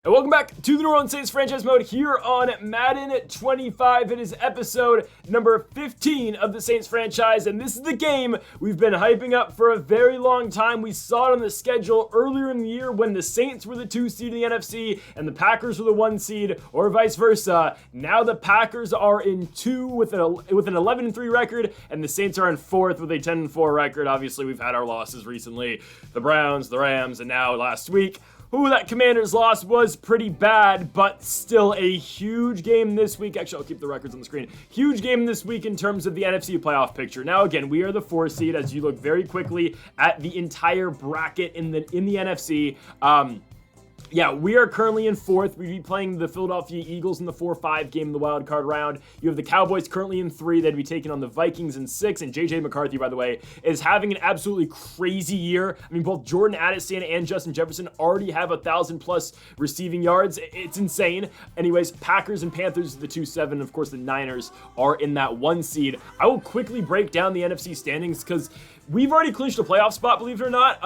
And welcome back to the New Orleans Saints franchise mode here on Madden 25. It is episode number 15 of the Saints franchise, and this is the game we've been hyping up for a very long time. We saw it on the schedule earlier in the year when the Saints were the 2 seed in the NFC and the Packers were the 1 seed, or vice versa. Now the Packers are in 2 with an 11-3 record, and the Saints are in 4th with a 10-4 record. Obviously, we've had our losses recently. The Browns, the Rams, and now last week. That Commanders loss was pretty bad, but still a huge game this week. Actually, I'll keep the records on the screen. Huge game this week in terms of the NFC playoff picture. Now, again, we are the 4 seed as you look very quickly at the entire bracket in the NFC. Yeah, we are currently in 4th. We'd be playing the Philadelphia Eagles in the 4-5 game in the wild card round. You have the Cowboys currently in 3. They'd be taking on the Vikings in 6. And J.J. McCarthy, by the way, is having an absolutely crazy year. I mean, both Jordan Addison and Justin Jefferson already have 1,000+ receiving yards. It's insane. Anyways, Packers and Panthers are the 2-7. Of course, the Niners are in that 1 seed. I will quickly break down the NFC standings because we've already clinched a playoff spot, believe it or not,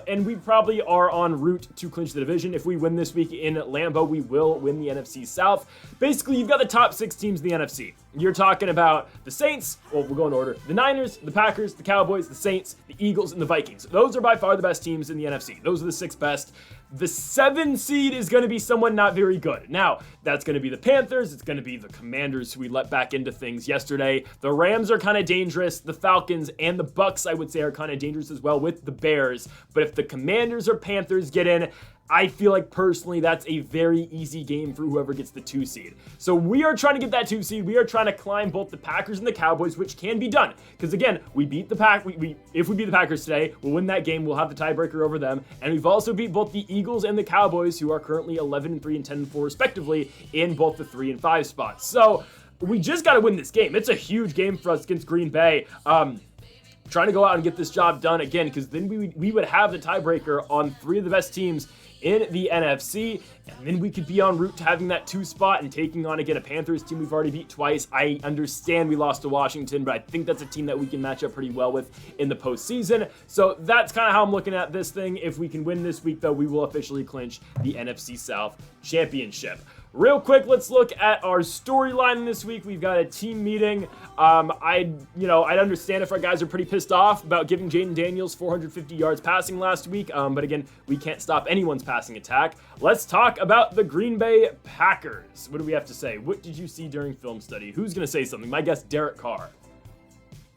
and we probably are en route to clinch the division. If we win this week in Lambeau, we will win the NFC South. Basically, you've got the top 6 teams in the NFC. You're talking about the Saints, well, we'll go in order, the Niners, the Packers, the Cowboys, the Saints, the Eagles, and the Vikings. Those are by far the best teams in the NFC. Those are the 6 best. The 7 seed is going to be someone not very good. Now, that's going to be the Panthers. It's going to be the Commanders, who we let back into things yesterday. The Rams are kind of dangerous. The Falcons and the Bucks, I would say, are kind of dangerous as well with the Bears. But if the Commanders or Panthers get in, I feel like personally that's a very easy game for whoever gets the 2 seed. So we are trying to get that 2 seed. We are trying to climb both the Packers and the Cowboys, which can be done. Because again, we beat the if we beat the Packers today, we'll win that game. We'll have the tiebreaker over them. And we've also beat both the Eagles and the Cowboys, who are currently 11-3 and 10-4 respectively, in both the 3 and 5 spots. So we just got to win this game. It's a huge game for us against Green Bay. Trying to go out and get this job done again, because then we would have the tiebreaker on 3 of the best teams in the NFC, and then we could be en route to having that 2 spot and taking on, again, a Panthers team we've already beat twice. I understand we lost to Washington, but I think that's a team that we can match up pretty well with in the postseason. So that's kind of how I'm looking at this thing. If we can win this week, though, we will officially clinch the NFC South Championship. Real quick, let's look at our storyline this week. We've got a team meeting. I'd understand if our guys are pretty pissed off about giving Jaden Daniels 450 yards passing last week, but again, we can't stop anyone's passing attack. Let's talk about the Green Bay Packers. What do we have to say? What did you see during film study? Who's going to say something? My guess, Derek Carr.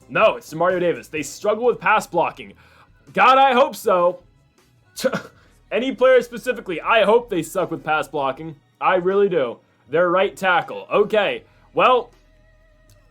No, it's Mario Davis. They struggle with pass blocking. God, I hope so. Any player specifically, I hope they suck with pass blocking. I really do. Their right tackle. Okay, well,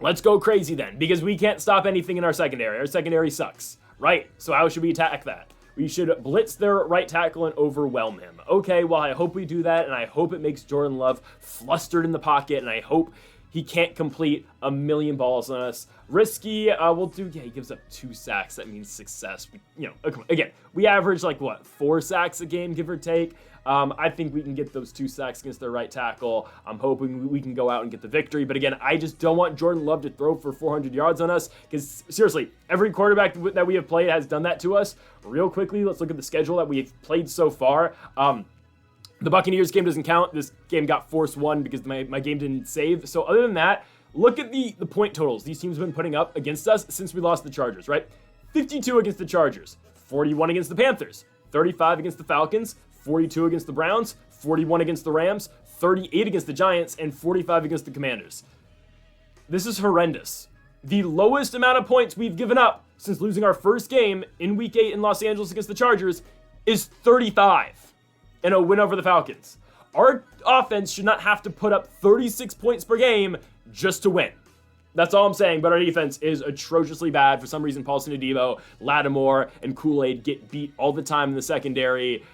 let's go crazy then, because we can't stop anything in our secondary. Our secondary sucks, right? So how should we attack that? We should blitz their right tackle and overwhelm him. Okay, well, I hope we do that, and I hope it makes Jordan Love flustered in the pocket, and I hope he can't complete a million balls on us. Risky, we'll do, he gives up 2 sacks. That means success. Again, we average 4 sacks a game, give or take. I think we can get those 2 sacks against their right tackle. I'm hoping we can go out and get the victory. But again, I just don't want Jordan Love to throw for 400 yards on us, because seriously, every quarterback that we have played has done that to us. Real quickly, let's look at the schedule that we've played so far. The Buccaneers game doesn't count. This game got forced 1 because my game didn't save. So other than that, look at the point totals these teams have been putting up against us since we lost the Chargers, right? 52 against the Chargers, 41 against the Panthers, 35 against the Falcons, 42 against the Browns, 41 against the Rams, 38 against the Giants, and 45 against the Commanders. This is horrendous. The lowest amount of points we've given up since losing our first game in Week 8 in Los Angeles against the Chargers is 35 in a win over the Falcons. Our offense should not have to put up 36 points per game just to win. That's all I'm saying, but our defense is atrociously bad. For some reason, Paulson Adebo, Lattimore, and Kool-Aid get beat all the time in the secondary.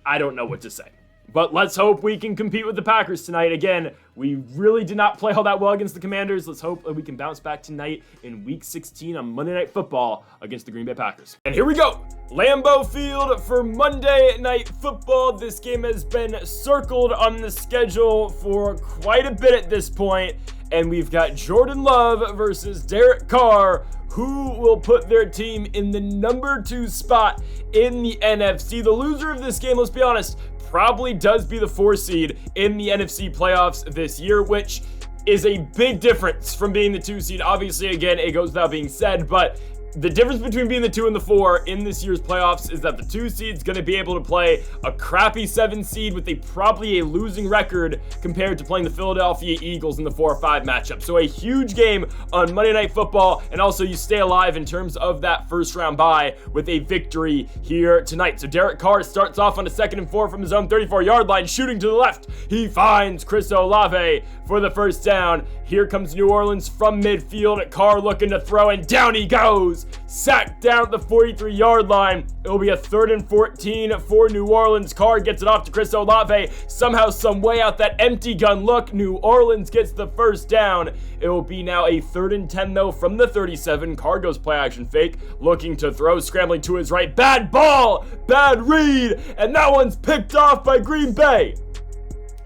I don't know what to say. But let's hope we can compete with the Packers tonight. Again, we really did not play all that well against the Commanders. Let's hope that we can bounce back tonight in Week 16 on Monday Night Football against the Green Bay Packers. And here we go. Lambeau Field for Monday Night Football. This game has been circled on the schedule for quite a bit at this point. And we've got Jordan Love versus Derek Carr, who will put their team in the number 2 spot in the NFC. The loser of this game, let's be honest, probably does be the 4 seed in the NFC playoffs this year, which is a big difference from being the 2 seed. Obviously, again, it goes without being said, but the difference between being the 2 and the 4 in this year's playoffs is that the 2 seed's going to be able to play a crappy 7 seed with probably a losing record compared to playing the Philadelphia Eagles in the 4 or 5 matchup. So a huge game on Monday Night Football, and also you stay alive in terms of that first round bye with a victory here tonight. So Derek Carr starts off on a 2nd and 4 from his own 34-yard line, shooting to the left. He finds Chris Olave for the first down. Here comes New Orleans from midfield. Carr looking to throw, and down he goes. Sacked down at the 43-yard line. It will be a 3rd and 14 for New Orleans. Carr gets it off to Chris Olave. Somehow, some way out that empty gun look. New Orleans gets the first down. It will be now a 3rd and 10 though from the 37. Carr goes play action fake, looking to throw, scrambling to his right. Bad ball, bad read, and that one's picked off by Green Bay.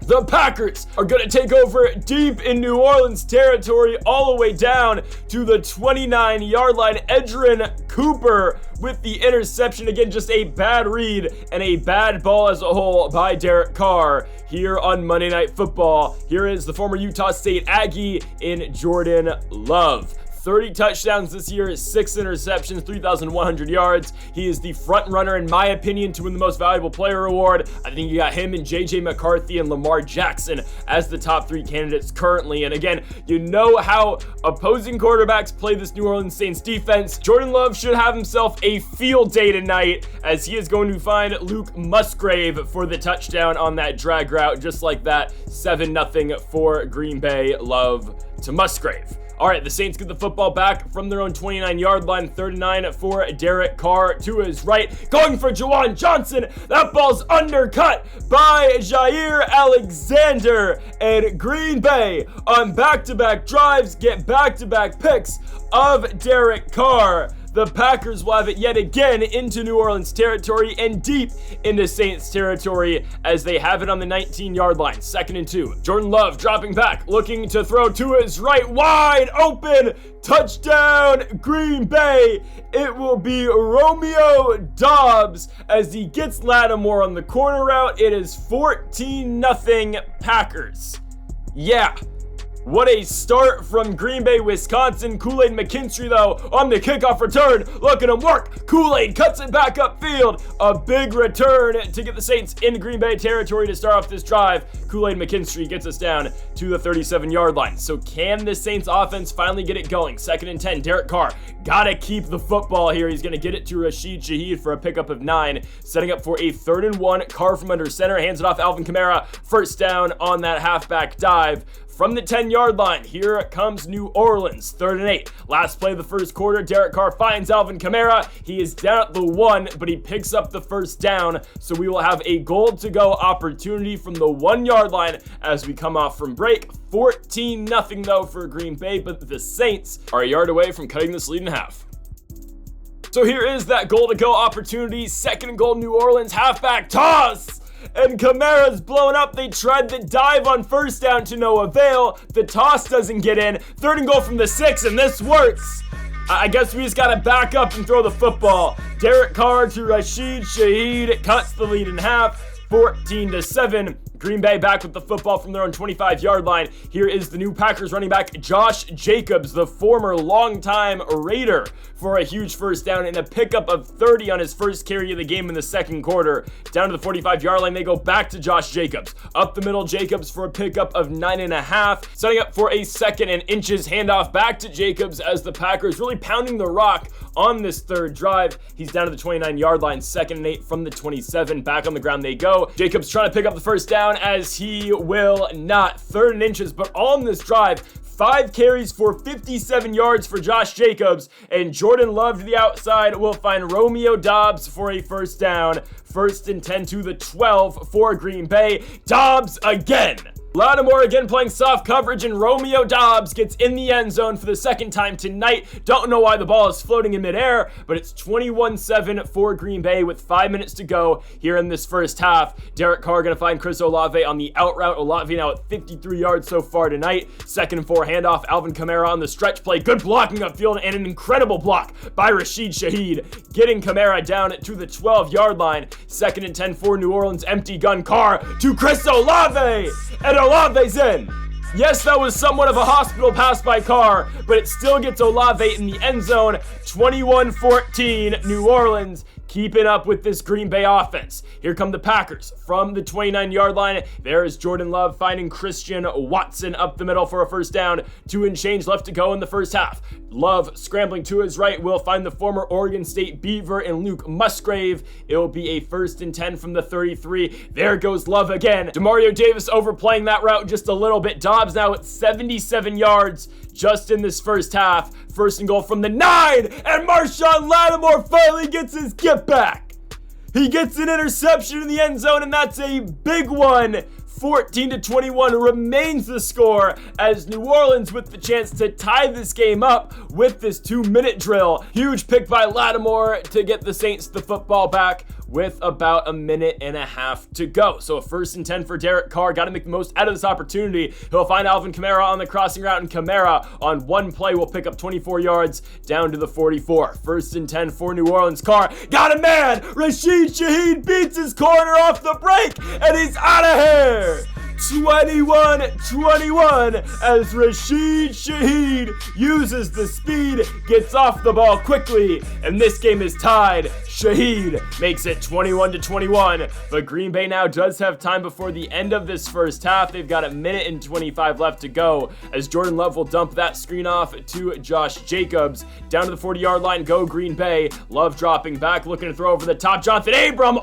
The Packers are going to take over deep in New Orleans territory all the way down to the 29-yard line. Edgerrin Cooper with the interception. Again, just a bad read and a bad ball as a whole by Derek Carr here on Monday Night Football. Here is the former Utah State Aggie in Jordan Love. 30 touchdowns this year, 6 interceptions, 3,100 yards. He is the front runner, in my opinion, to win the Most Valuable Player award. I think you got him and J.J. McCarthy and Lamar Jackson as the top 3 candidates currently. And again, you know how opposing quarterbacks play this New Orleans Saints defense. Jordan Love should have himself a field day tonight, as he is going to find Luke Musgrave for the touchdown on that drag route, just like that. 7-0 for Green Bay. Love to Musgrave. All right, the Saints get the football back from their own 29-yard line. 3rd and 9 for Derek Carr to his right. Going for Juwan Johnson. That ball's undercut by Jair Alexander. And Green Bay on back-to-back drives get back-to-back picks of Derek Carr. The Packers will have it yet again into New Orleans territory and deep into Saints territory as they have it on the 19-yard line. 2nd and 2. Jordan Love dropping back, looking to throw to his right. Wide open. Touchdown, Green Bay. It will be Romeo Doubs as he gets Lattimore on the corner route. It is 14-0 Packers. Yeah. What a start from Green Bay, Wisconsin. Kool-Aid McKinstry, though, on the kickoff return. Look at him work. Kool-Aid cuts it back upfield. A big return to get the Saints into Green Bay territory to start off this drive. Kool-Aid McKinstry gets us down to the 37-yard line. So can the Saints offense finally get it going? 2nd and 10. Derek Carr gotta keep the football here. He's gonna get it to Rashid Shaheed for a pickup of 9. Setting up for a 3rd and 1. Carr from under center. Hands it off Alvin Kamara. First down on that halfback dive. From the 10-yard line, here comes New Orleans, 3rd and 8. Last play of the first quarter, Derek Carr finds Alvin Kamara. He is down at the 1, but he picks up the first down. So we will have a goal-to-go opportunity from the 1-yard line as we come off from break. 14-0 though for Green Bay, but the Saints are a yard away from cutting this lead in half. So here is that goal-to-go opportunity. 2nd and goal, New Orleans, halfback toss. And Kamara's blown up. They tried the dive on first down to no avail. The toss doesn't get in. 3rd and goal from the 6, and this works. I guess we just got to back up and throw the football. Derek Carr to Rashid Shaheed. It cuts the lead in half, 14-7. Green Bay back with the football from their own 25-yard line. Here is the new Packers running back, Josh Jacobs, the former longtime Raider, for a huge first down and a pickup of 30 on his first carry of the game in the second quarter. Down to the 45-yard line, they go back to Josh Jacobs. Up the middle, Jacobs for a pickup of 9.5. Setting up for a 2nd and inches handoff back to Jacobs as the Packers really pounding the rock on this 3rd drive. He's down to the 29-yard line, 2nd and 8 from the 27. Back on the ground they go. Jacobs trying to pick up the first down as he will not. 3rd and inches, but on this drive, 5 carries for 57 yards for Josh Jacobs, and Jordan Love to the outside will find Romeo Doubs for a first down. 1st and 10 to the 12 for Green Bay. Doubs again. Lattimore again playing soft coverage, and Romeo Doubs gets in the end zone for the second time tonight. Don't know why the ball is floating in midair, but it's 21-7 for Green Bay with 5 minutes to go here in this first half. Derek Carr going to find Chris Olave on the out route. Olave now at 53 yards so far tonight. 2nd and 4 handoff. Alvin Kamara on the stretch play. Good blocking upfield and an incredible block by Rashid Shaheed, getting Kamara down to the 12-yard line. 2nd and 10 for New Orleans. Empty gun. Carr to Chris Olave, and Olave's in. Yes, that was somewhat of a hospital pass by Carr, but it still gets Olave in the end zone. 21-14, New Orleans keeping up with this Green Bay offense. Here come the Packers from the 29-yard line. There is Jordan Love finding Christian Watson up the middle for a first down. 2 and change left to go in the first half. Love scrambling to his right will find the former Oregon State Beaver and Luke Musgrave. It will be a 1st and 10 from the 33. There goes Love again. Demario Davis overplaying that route just a little bit. Doubs now at 77 yards just in this first half. 1st and goal from the 9, and Marshawn Lattimore finally gets his get back. He gets an interception in the end zone, and that's a big one. 14-21 remains the score as New Orleans with the chance to tie this game up with this 2-minute drill. Huge pick by Lattimore to get the Saints the football back with about a minute and a half to go. So a 1st and 10 for Derek Carr. Got to make the most out of this opportunity. He'll find Alvin Kamara on the crossing route, and Kamara on one play will pick up 24 yards down to the 44. 1st and 10 for New Orleans. Carr got a man. Rashid Shaheed beats his corner off the break, and he's out of here. 21-21 as Rashid Shaheed uses the speed, gets off the ball quickly, and this game is tied. Shaheed makes it 21-21, but Green Bay now does have time before the end of this first half. They've got a minute and 25 left to go as Jordan Love will dump that screen off to Josh Jacobs. Down to the 40-yard line, go Green Bay. Love dropping back, looking to throw over the top. Jonathan Abram,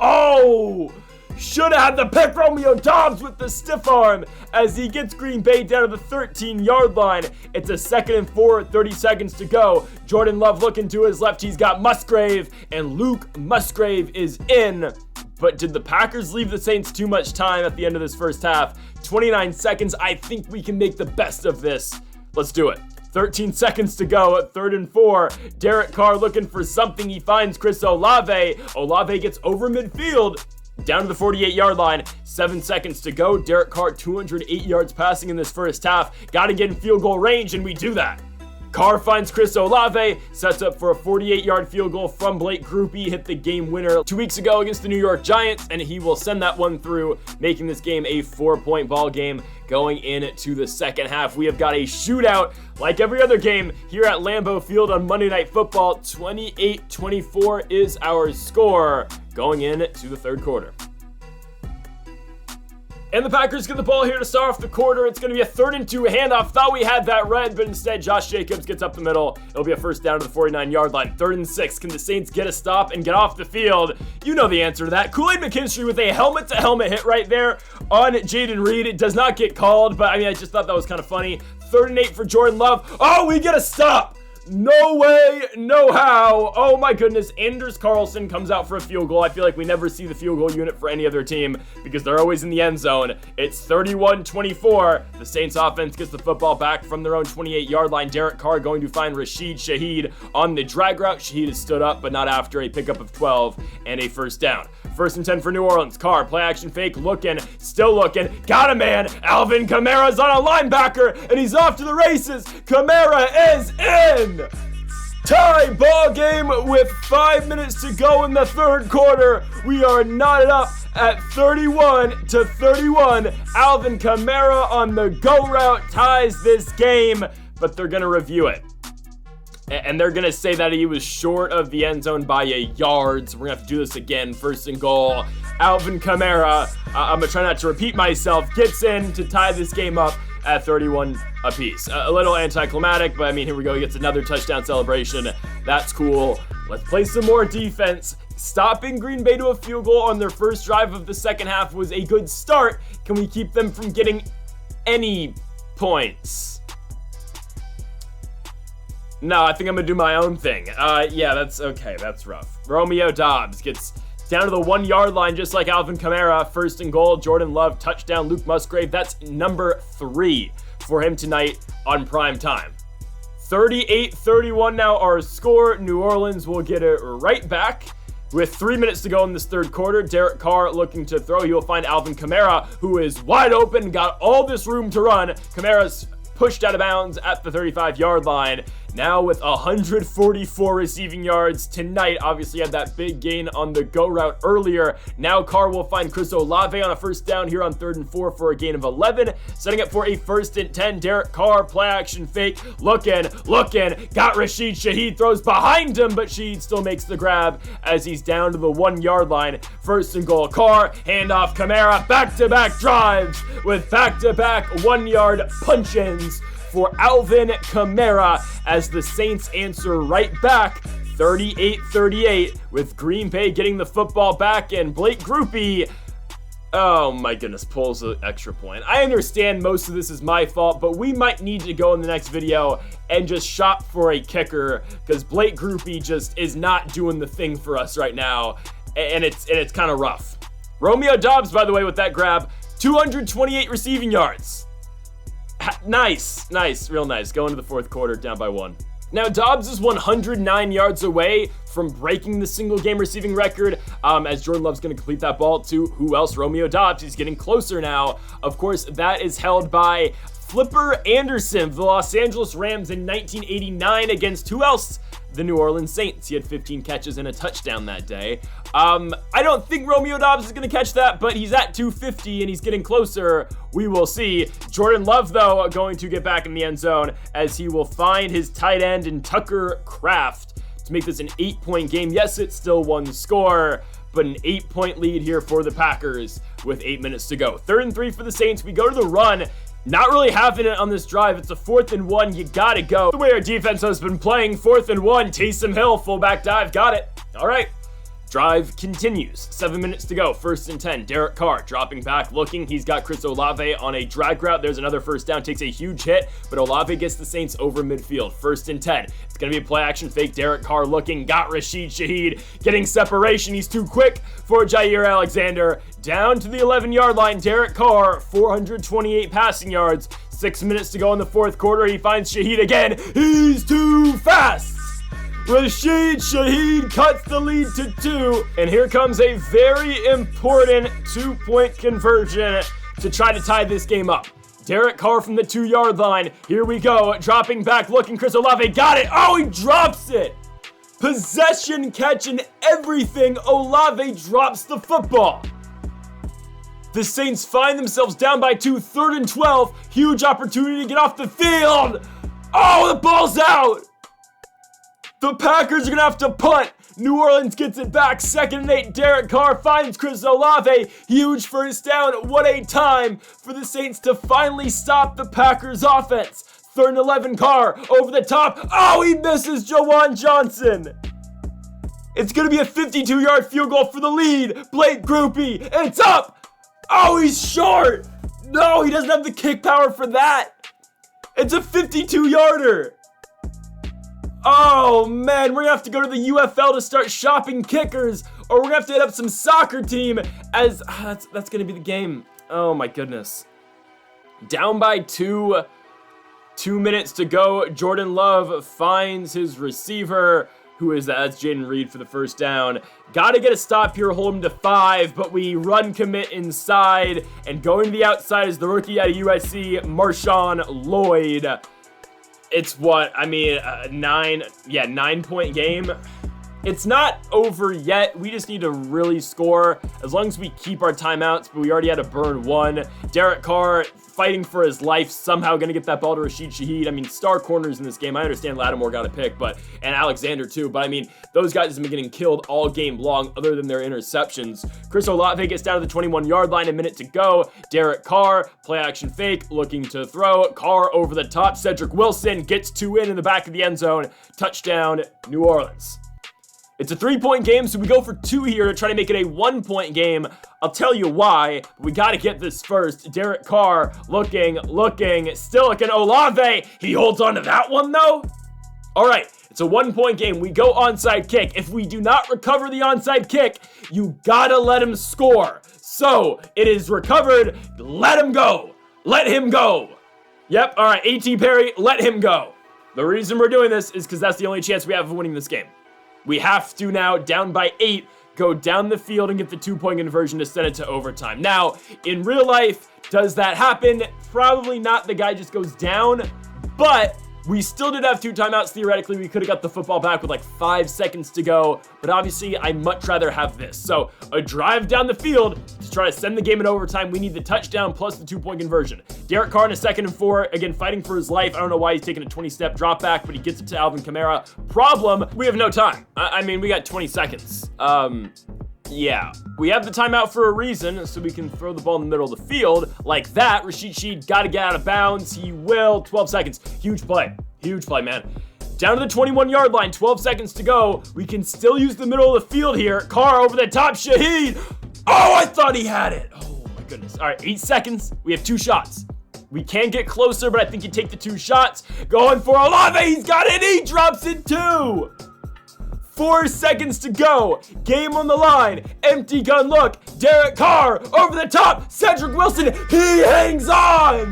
should have had the pick. Romeo Doubs with the stiff arm as he gets Green Bay down to the 13-yard line. It's a 2nd and 4, 30 seconds to go. Jordan Love looking to his left. He's got Musgrave, and Luke Musgrave is in. But did the Packers leave the Saints too much time at the end of this first half? 29 seconds. I think we can make the best of this. Let's do it. 13 seconds to go at 3rd and 4. Derek Carr looking for something. He finds Chris Olave. Olave gets over midfield, down to the 48-yard line. 7 seconds to go. Derek Carr, 208 yards passing in this first half. Got to get in field goal range, and we do that. Carr finds Chris Olave, sets up for a 48-yard field goal from Blake Grupe. Hit the game winner 2 weeks ago against the New York Giants, and he will send that one through, making this game a 4-point ball game. Going into the second half, we have got a shootout like every other game here at Lambeau Field on Monday Night Football. 28-24 is our score going into the third quarter. And the Packers get the ball here to start off the quarter. It's going to be a 3rd and 2 handoff. Thought we had that red, but instead Josh Jacobs gets up the middle. It'll be a first down to the 49-yard line. 3rd and 6. Can the Saints get a stop and get off the field? You know the answer to that. Kool-Aid McKinstry with a helmet-to-helmet hit right there on Jaden Reed. It does not get called, but I just thought that was kind of funny. 3rd and 8 for Jordan Love. Oh, we get a stop. No way, no how. Oh my goodness. Anders Carlson comes out for a field goal. I feel like we never see the field goal unit for any other team because they're always in the end zone. It's 31-24. The Saints offense gets the football back from their own 28-yard line. Derek Carr going to find Rashid Shaheed on the drag route. Shaheed is stood up, but not after a pickup of 12 and a first down. 1st and 10 for New Orleans. Carr, play action fake, looking, still looking. Got a man. Alvin Kamara's on a linebacker, and he's off to the races. Kamara is in. Tie ball game with 5 minutes to go in the third quarter. We are knotted up at 31-31. Alvin Kamara on the go route ties this game, but they're going to review it. And they're going to say that he was short of the end zone by a yard. So we're going to have to do this again. 1st and goal. Alvin Kamara, I'm going to try not to repeat myself, gets in to tie this game up at 31 apiece. A little anticlimactic, but here we go. He gets another touchdown celebration. That's cool. Let's play some more defense. Stopping Green Bay to a field goal on their first drive of the second half was a good start. Can we keep them from getting any points? No, I think I'm going to do my own thing. Yeah, that's okay. That's rough. Romeo Doubs gets Down to the 1 yard line, just like Alvin Kamara. First and goal, Jordan Love, touchdown, Luke Musgrave. That's number 3 for him tonight on prime time. 38-31 now our score. New Orleans will get it right back. With 3 minutes to go in this third quarter, Derek Carr looking to throw. He will find Alvin Kamara, who is wide open, got all this room to run. Kamara's pushed out of bounds at the 35-yard line. Now with 144 receiving yards tonight. Obviously had that big gain on the go route earlier. Now Carr will find Chris Olave on a first down here on 3rd and 4 for a gain of 11. Setting up for a 1st and 10. Derek Carr, play action fake. Looking. Got Rashid Shaheed, throws behind him, but Shaheed still makes the grab as he's down to the 1 yard line. 1st and goal. Carr, handoff Kamara. Back-to-back drives with back-to-back 1 yard punch-ins for Alvin Kamara as the Saints answer right back 38-38 with Green Bay getting the football back, and Blake Grupe, oh my goodness, pulls an extra point. I understand most of this is my fault, but we might need to go in the next video and just shop for a kicker because Blake Grupe just is not doing the thing for us right now, and it's kind of rough. Romeo Doubs, by the way, with that grab, 228 receiving yards. Nice, real nice. Going to the 4th quarter, down by 1. Now, Doubs is 109 yards away from breaking the single game receiving record, as Jordan Love's going to complete that ball to who else? Romeo Doubs. He's getting closer now. Of course, that is held by Flipper Anderson of the Los Angeles Rams in 1989 against who else? The New Orleans Saints. He had 15 catches and a touchdown that day. I don't think Romeo Doubs is going to catch that, but he's at 250 and he's getting closer. We will see. Jordan Love, though, going to get back in the end zone as he will find his tight end in Tucker Kraft to make this an 8-point game. Yes, it's still 1 score, but an 8-point lead here for the Packers with 8 minutes to go. 3rd and 3 for the Saints. We go to the run. Not really having it on this drive. It's a 4th and 1. You gotta go. The way our defense has been playing, 4th and 1. Taysom Hill, fullback dive. Got it. All right. Drive continues. 7 minutes to go. 1st and 10. Derek Carr dropping back, looking. He's got Chris Olave on a drag route. There's another first down. Takes a huge hit, but Olave gets the Saints over midfield. 1st and 10. It's going to be a play action fake. Derek Carr looking. Got Rashid Shaheed getting separation. He's too quick for Jair Alexander. Down to the 11-yard line. Derek Carr, 428 passing yards. 6 minutes to go in the 4th quarter. He finds Shaheed again. He's too fast. Rashid Shaheed cuts the lead to 2, and here comes a very important 2-point conversion to try to tie this game up. Derek Carr from the 2-yard line. Here we go. Dropping back, looking. Chris Olave got it. Oh, he drops it. Possession, catch, and everything. Olave drops the football. The Saints find themselves down by 2, 3rd and 12. Huge opportunity to get off the field. Oh, the ball's out. The Packers are going to have to punt. New Orleans gets it back. 2nd and 8. Derek Carr finds Chris Olave. Huge first down. What a time for the Saints to finally stop the Packers offense. 3rd and 11. Carr over the top. Oh, he misses Jawan Johnson. It's going to be a 52-yard field goal for the lead. Blake Grupe. And it's up. Oh, he's short. No, he doesn't have the kick power for that. It's a 52-yarder. Oh man, we're gonna have to go to the UFL to start shopping kickers, or we're gonna have to hit up some soccer team as that's gonna be the game. Oh my goodness. Down by 2, 2 minutes to go. Jordan Love finds his receiver. Who is that? That's Jaden Reed for the first down. Gotta get a stop here, hold him to 5, but we run commit inside, and going to the outside is the rookie out of USC, Marshawn Lloyd. It's what, I mean, 9-point game. It's not over yet. We just need to really score as long as we keep our timeouts, but we already had to burn 1. Derek Carr fighting for his life, somehow going to get that ball to Rashid Shaheed. I mean, star corners in this game. I understand Lattimore got a pick, and Alexander too, but I mean, those guys have been getting killed all game long other than their interceptions. Chris Olave gets down to the 21-yard line, a minute to go. Derek Carr, play action fake, looking to throw. Carr over the top. Cedric Wilson gets 2 in the back of the end zone. Touchdown, New Orleans. It's a 3-point game, so we go for 2 here to try to make it a 1-point game. I'll tell you why. We got to get this first. Derek Carr looking, still looking. Olave, he holds on to that one, though. All right, It's a 1-point game. We go onside kick. If we do not recover the onside kick, you gotta let him score. So it is recovered. Let him go. Let him go. Yep, all right, A.T. Perry, let him go. The reason we're doing this is because that's the only chance we have of winning this game. We have to now, down by 8, go down the field and get the 2-point conversion to send it to overtime. Now, in real life, does that happen? Probably not. The guy just goes down, but we still did have 2 timeouts. Theoretically, we could have got the football back with like 5 seconds to go, but obviously I'd much rather have this. So a drive down the field to try to send the game in overtime. We need the touchdown plus the 2-point conversion. Derek Carr in a 2nd and 4, again, fighting for his life. I don't know why he's taking a 20-step drop back, but he gets it to Alvin Kamara. Problem, we have no time. I mean, we got 20 seconds. Yeah, we have the timeout for a reason, so we can throw the ball in the middle of the field like that. Rashid Shaheed got to get out of bounds. He will. 12 seconds. Huge play, man. Down to the 21-yard line, 12 seconds to go. We can still use the middle of the field here. Carr over the top, Shaheed. Oh, I thought he had it. Oh my goodness. All right, 8 seconds. We have 2 shots. We can get closer, but I think you take the 2 shots. Going for Olave. He's got it. He drops it too. 4 seconds to go. Game on the line. Empty gun look. Derek Carr over the top. Cedric Wilson. He hangs on.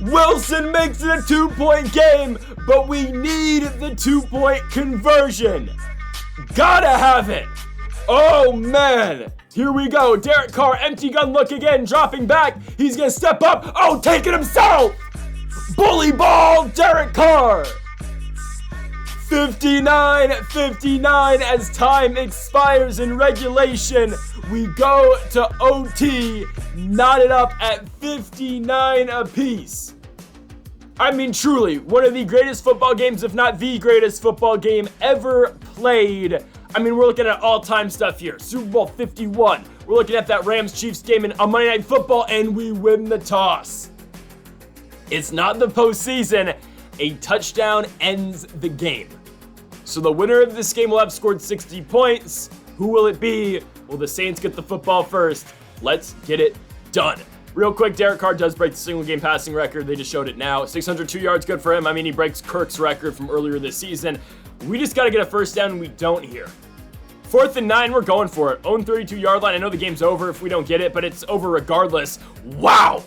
Wilson makes it a 2-point game, but we need the 2-point conversion. Gotta have it. Oh, man. Here we go. Derek Carr, empty gun look again, dropping back. He's gonna step up. Oh, take it himself. Bully ball, Derek Carr. 59-59 as time expires in regulation. We go to OT, knotted up at 59 apiece. I mean, truly, one of the greatest football games, if not the greatest football game ever played. I mean, we're looking at all-time stuff here. Super Bowl 51. We're looking at that Rams-Chiefs game on Monday Night Football, and we win the toss. It's not the postseason. A touchdown ends the game. So the winner of this game will have scored 60 points. Who will it be? Will the Saints get the football first? Let's get it done. Real quick, Derek Carr does break the single-game passing record. They just showed it now. 602 yards, good for him. I mean, he breaks Kirk's record from earlier this season. We just got to get a first down, and we don't here. 4th and 9, we're going for it. Own 32-yard line. I know the game's over if we don't get it, but it's over regardless. Wow!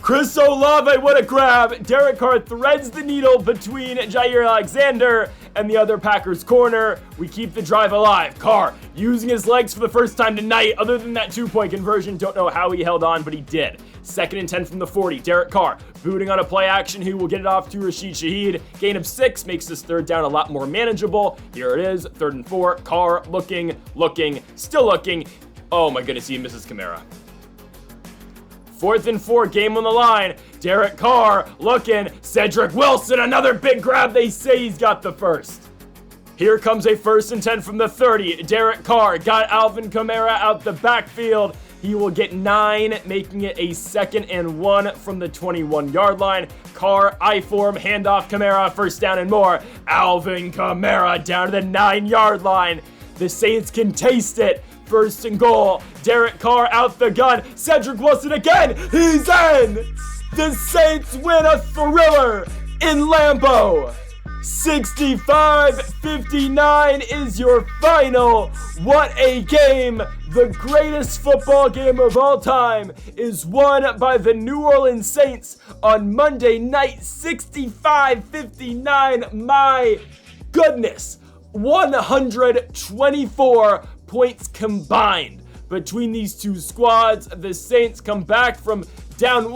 Chris Olave, what a grab. Derek Carr threads the needle between Jair Alexander and the other Packers corner. We keep the drive alive. Carr using his legs for the first time tonight. Other than that 2-point conversion, don't know how he held on, but he did. 2nd and 10 from the 40. Derek Carr booting on a play action. He will get it off to Rashid Shaheed. Gain of 6 makes this 3rd down a lot more manageable. Here it is, 3rd and 4. Carr looking, still looking. Oh my goodness, he misses Kamara. 4th and 4, game on the line. Derek Carr looking. Cedric Wilson, another big grab. They say he's got the first. Here comes a 1st and 10 from the 30. Derek Carr got Alvin Kamara out the backfield. He will get 9, making it a 2nd and 1 from the 21-yard line. Carr, I-form, handoff, Kamara, 1st down and more. Alvin Kamara down to the 9-yard line. The Saints can taste it. 1st and goal. Derek Carr out the gun. Cedric Wilson again. He's in. The Saints win a thriller in Lambeau. 65-59 is your final. What a game. The greatest football game of all time is won by the New Orleans Saints on Monday night. 65-59. My goodness. 124 points combined between these two squads. The Saints come back from down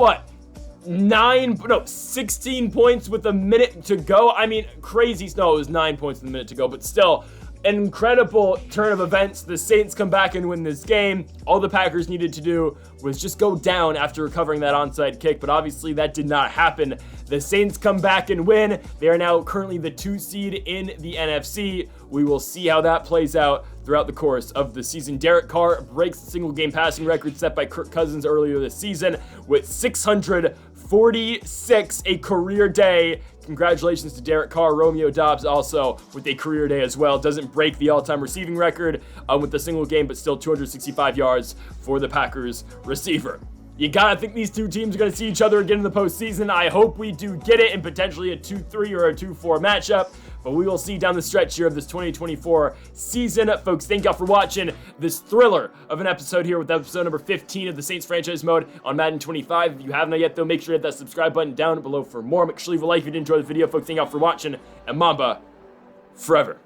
16 points with a minute to go. I mean, crazy. No, it was 9 points with a minute to go, but still an incredible turn of events. The Saints come back and win this game. All the Packers needed to do was just go down after recovering that onside kick, but obviously that did not happen. The Saints come back and win. They are now currently the 2 seed in the NFC. We will see how that plays out throughout the course of the season. Derek Carr breaks the single-game passing record set by Kirk Cousins earlier this season with 646, a career day. Congratulations to Derek Carr. Romeo Doubs also with a career day as well. Doesn't break the all-time receiving record with the single game, but still 265 yards for the Packers receiver. You gotta think these two teams are gonna see each other again in the postseason. I hope we do get it in potentially a 2-3 or a 2-4 matchup. But we will see down the stretch here of this 2024 season. Folks, thank y'all for watching this thriller of an episode here with episode number 15 of the Saints franchise mode on Madden 25. If you haven't yet, though, make sure to hit that subscribe button down below for more. Make sure to leave a like if you did enjoy the video. Folks, thank y'all for watching, and Mamba forever.